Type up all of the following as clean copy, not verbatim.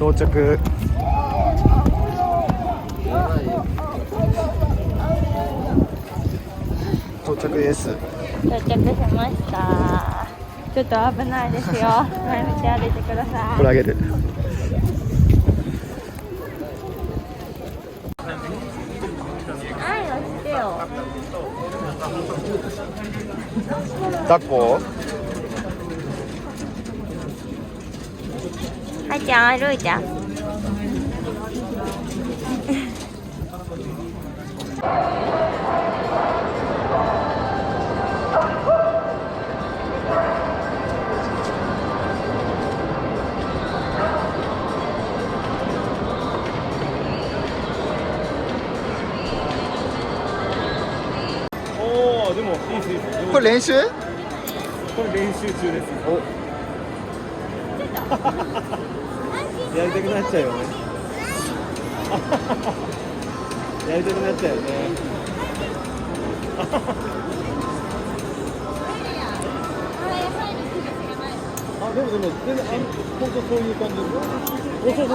到着。到着です。到着しました。ちょっと危ないですよ。前道歩いてください。これあげる。愛をしてよ。抱っこ。はいちゃん歩いて。でもいいですいいです。これ練習？これ練習中です。おやりたくなっちゃうよね。やりたくなっちゃうよね。あ、でも全然本当そういう感じ。お、そう。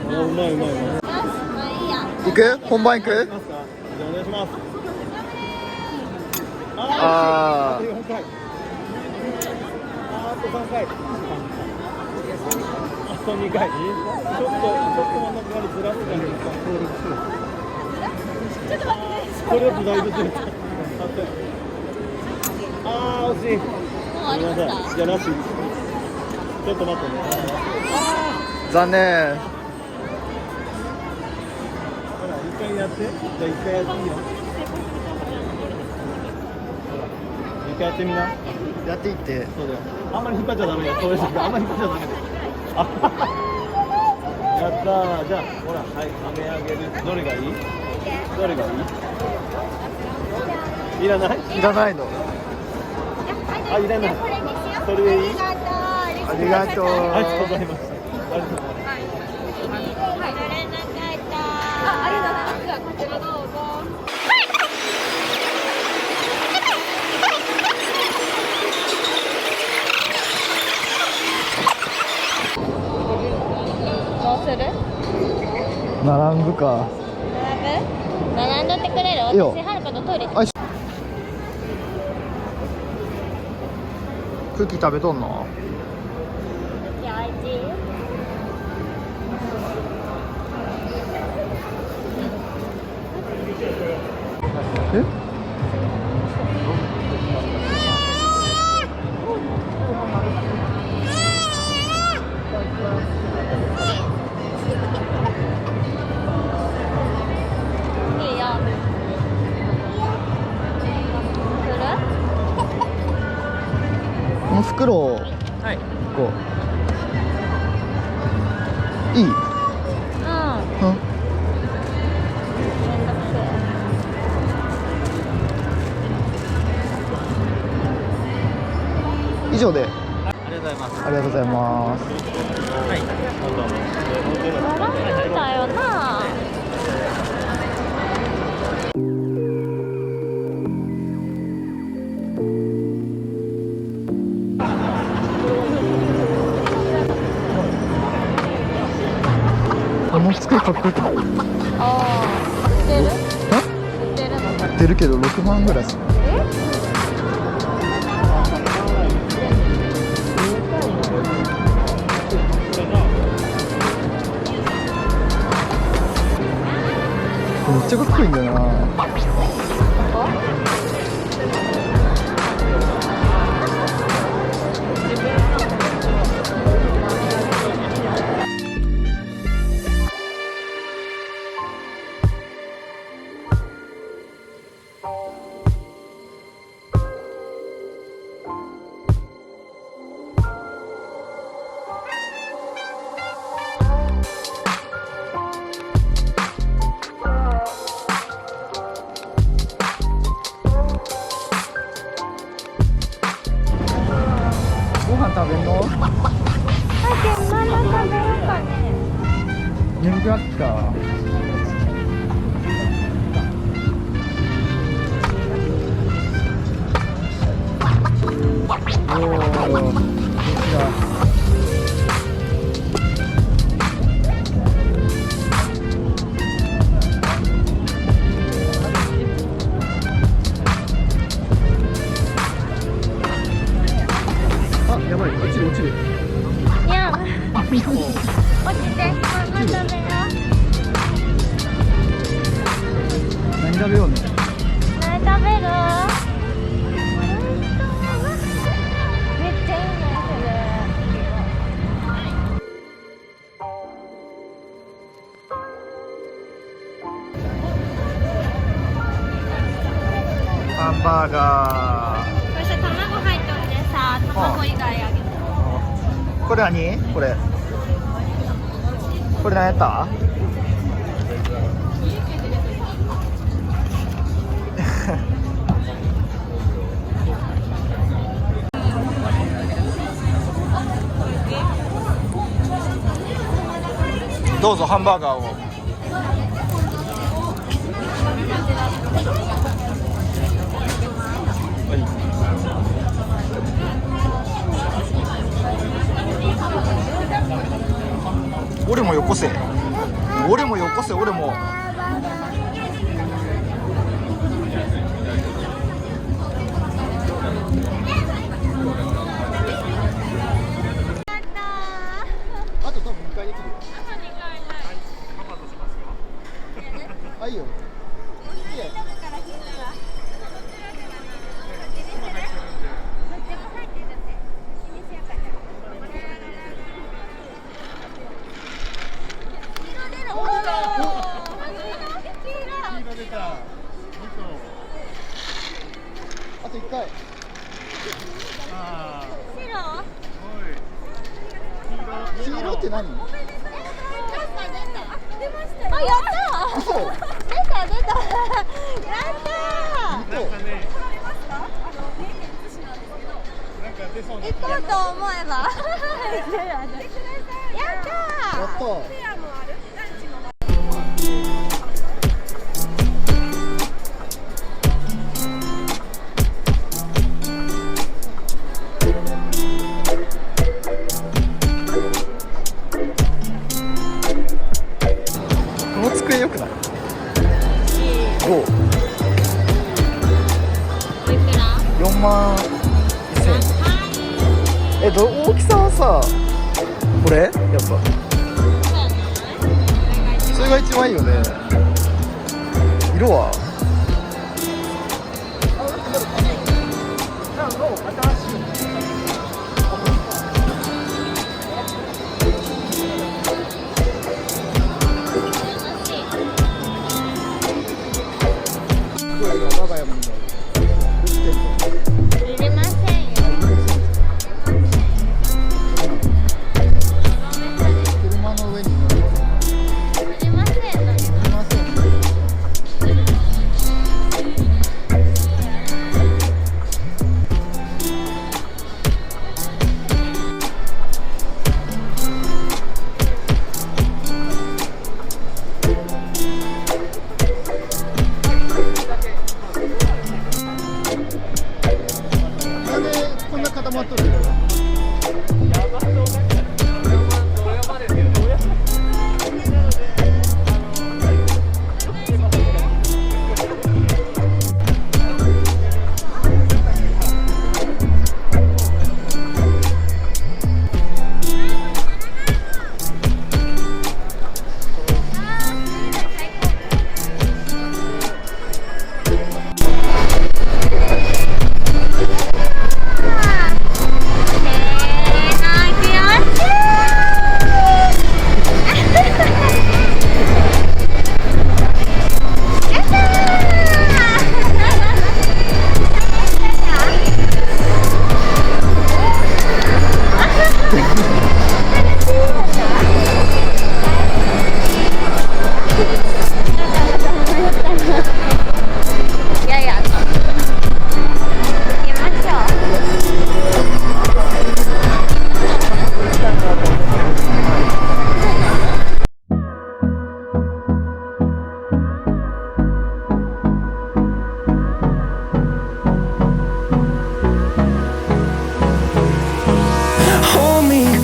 あ、うまい。行く？本番行く？じゃあお願いします。あと4回。あと3回。あと2回。ちょっと真ん中からずらす感じですか。これだとだいぶずれた。あー、惜しい。ごめんなさい。じゃあなし。ちょっと待ってね。残念。一回やって。じゃあ一回やっていいよ。一回やってみな。やっていって。そうだよ。あんまり引っ張っちゃダメよ。そうです。あんまり引っ張っちゃダメだよ。やったー。じゃあほら、はい、飴あげる。どれがいい？どれがいい？いらない？いらないの。あ、いらない。それでいい？ありがとう。ありがとうございました。ありがとうございます。どうする？並ぶか。並んどってくれる？いいよ。私はるかとトイレ。クッキー食べとんの？いや、おいしい。え？いいよ。この袋をこういい？うん。以上で。ありがとうございます。ありがとうございます。はい。並んだよな。この机かっこよくない？ああ、売ってる？売ってるの？売ってるけど6万ぐらいする。めっちゃかっこいいんだよな。ご飯食べんの？眠くなってきた。おお、どっちだ。ハンバーガこれさ、卵入っとってさ、卵以外あげて。ー。これ何？これ何やった？どうぞハンバーガーを。俺もよこせ。俺も。あと多分2回できるよ。あ、いいよ。あと1回。黄色って何？あ、やったー。嘘。出た。やったー。行こうと思えば。やったー。やったー。この机良くない？どう？4万1000円。大きさはさ、これやっぱそれが一番いいよね。色は我が家も売ってる入れませんよ。車の上に乗ります。入れません。乗りません。なんでこんな固まっとるの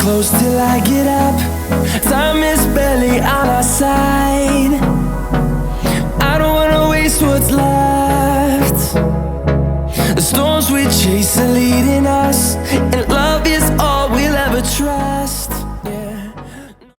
？Close till I get up. Time is barely on our side. I don't wanna waste what's left. The storms we chase are leading us, and